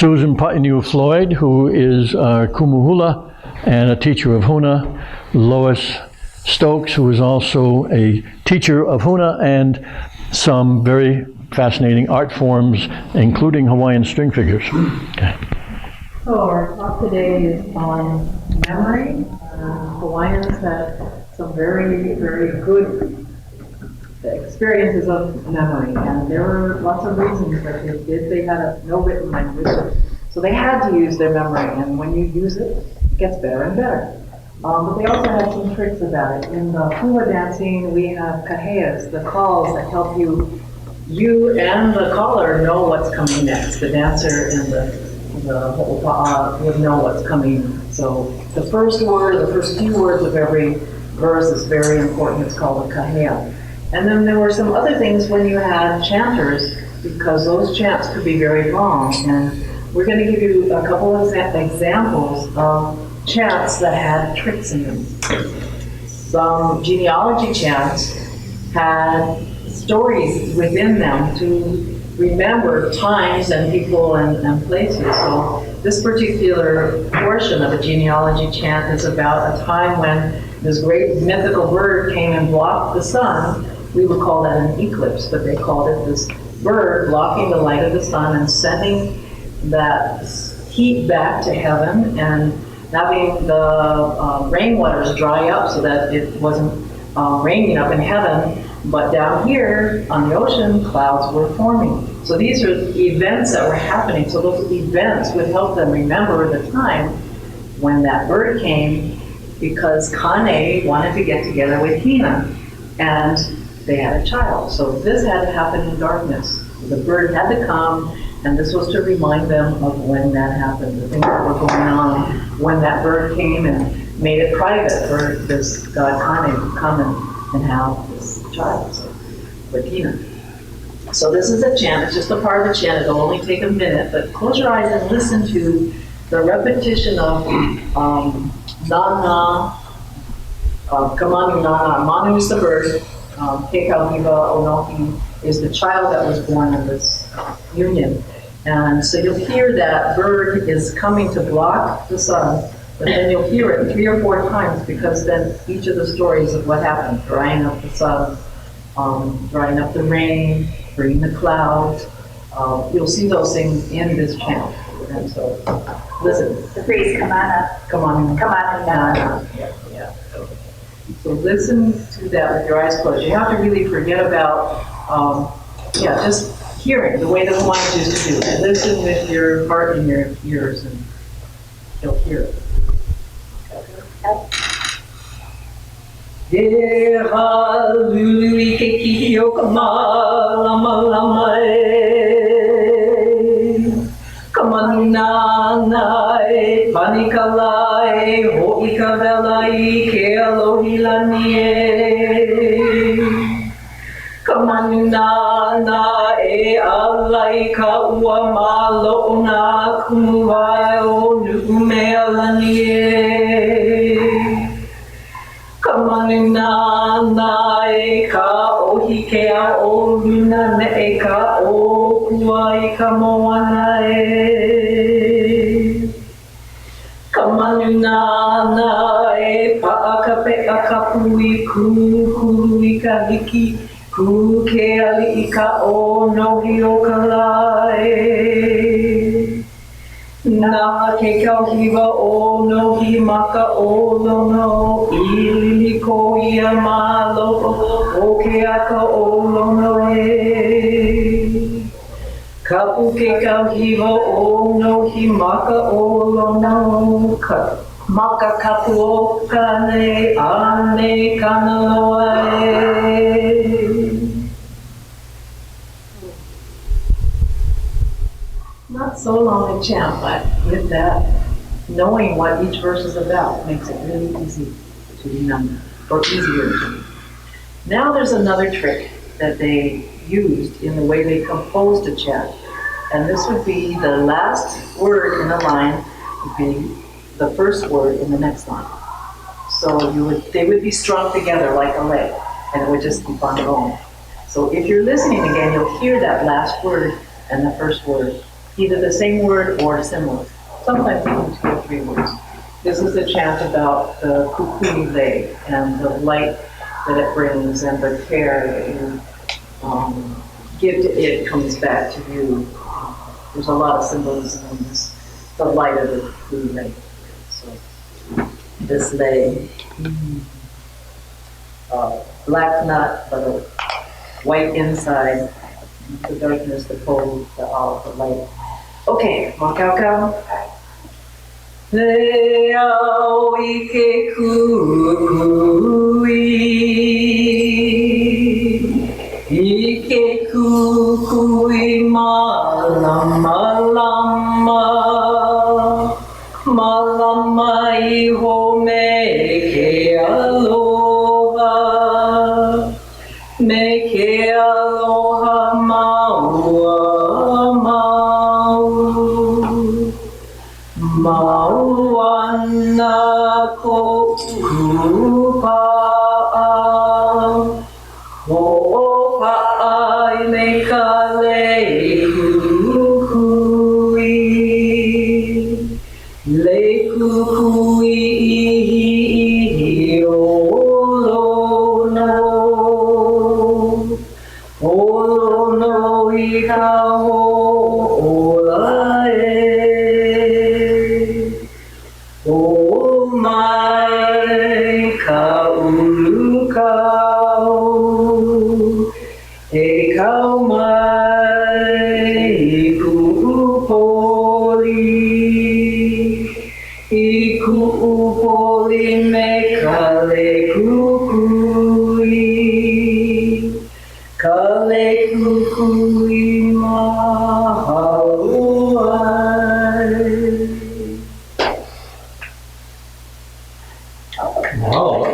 Susan Painu Floyd, who is Kumuhula and a teacher of Huna. Lois Stokes, who is also a teacher of Huna and some very fascinating art forms, including Hawaiian string figures. Okay. So our talk today is on memory. Hawaiians have some very, very good experiences of memory, and there were lots of reasons that they did. They had no written language, so they had to use their memory, and when you use it, it gets better and better. But they also had some tricks about it. In the hula dancing, we have kaheas, the calls that help you and the caller know what's coming next. The dancer and the ho'opa'a would know what's coming. So the first word, the first few words of every verse is very important. It's called a kahea. And then there were some other things when you had chanters, because those chants could be very long. And we're going to give you a couple of examples of chants that had tricks in them. Some genealogy chants had stories within them to remember times and people and places. So this particular portion of a genealogy chant is about a time when this great mythical bird came and blocked the sun. We would call that an eclipse, but they called it this bird blocking the light of the sun and sending that heat back to heaven and having the rainwaters dry up so that it wasn't raining up in heaven, but down here on the ocean, clouds were forming. So these are events that were happening. So those events would help them remember the time when that bird came, because Kane wanted to get together with Hina, and they had a child. So this had to happen in darkness. The bird had to come, and this was to remind them of when that happened, the things that were going on when that bird came and made it private for this god Kane to come and have this child, so, with Hina. So this is a chant. It's just a part of the chant. It'll only take a minute, but close your eyes and listen to the repetition of Nana, Kamanu Nana. Manu is the bird. Kekauhiwa Onohi is the child that was born in this union. And so you'll hear that bird is coming to block the sun, but then you'll hear it 3 or 4 times, because then each of the stories of what happened, drying up the sun, drying up the rain, bringing the clouds, you'll see those things in this chant. And so, listen. The phrase kamana. Come on. Kamana. Yeah. So listen to that with your eyes closed. You have to really forget about, just hearing the way the Hawaiians used to do it. Listen with your heart in your ears, and you'll hear it. Kamanunanai, panikalai, ho'ikavelai, ke alohilanie. Kamanunanai, alai ka ua malo'ona kumuai o nu'umealanie. Kamanunanai, ka ohikea o luna ne'e ka o kuai ka moanai. Kamanunanai, pa'akape'a ka pui kuhui ka hiki, ku ke ali'i ka o nohi o ka lai. Nā ke kauhiwa o nohi maka o lono, ilili ko ia malo o ke aka o lono e. Kapu ke kauhiwa o nohi maka o lono, maka kapu o kane, ane kana loa e. Not so long a chant, but with that, knowing what each verse is about makes it really easy to remember, or easier to remember. Now there's another trick that they used in the way they composed a chant, and this would be the last word in a line would be the first word in the next line. So they would be strung together like a leg, and it would just keep on going. So if you're listening again, you'll hear that last word and the first word either the same word or similar. Sometimes even 2 or 3 words. This is a chant about the kukui lei and the light that it brings and the care that you give to it comes back to you. There's a lot of symbolism in this, the light of the kukui lei. So, this lei, black nut, but a white inside, the darkness, the cold, the olive, the light. Okay, makau. Le au ike kukui, ike kukui malama lama, malama iho me ke aloha, me ke aloha maua mau. Mauana ko kupa'a, ho'opa'a I me ka lei kukui, lei kukui ihi olono I ka ho'olae. Oh my kaulu kau, e kau mai ku'upoli me kale kukui mahalo ai. Wow.